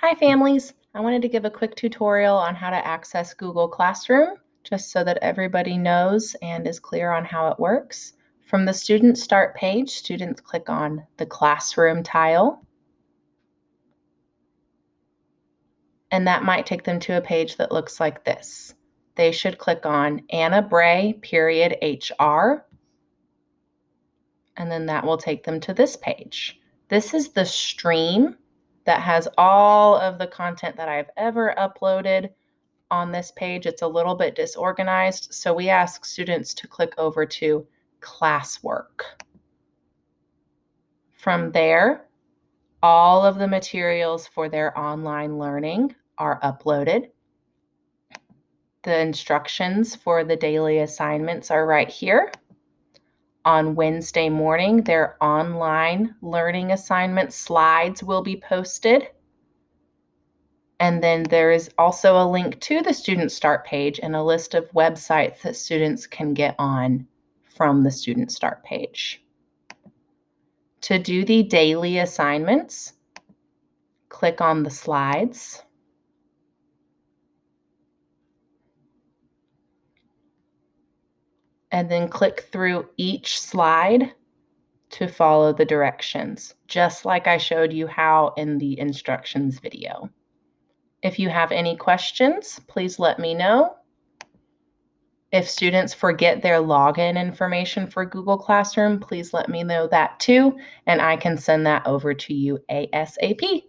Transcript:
Hi families! I wanted to give a quick tutorial on how to access Google Classroom, just so that everybody knows and is clear on how it works. From the Student Start page, students click on the Classroom tile, and that might take them to a page that looks like this. They should click on Anna Bray, HR, and then that will take them to this page. This is the stream that has all of the content that I've ever uploaded on this page. It's a little bit disorganized, so we ask students to click over to classwork. From there, all of the materials for their online learning are uploaded. The instructions for the daily assignments are right here. On Wednesday morning, their online learning assignment slides will be posted. And then there is also a link to the Student Start page and a list of websites that students can get on from the Student Start page. To do the daily assignments, click on the slides. And then click through each slide to follow the directions, just like I showed you how in the instructions video. If you have any questions, please let me know. If students forget their login information for Google Classroom, please let me know that too, and I can send that over to you ASAP.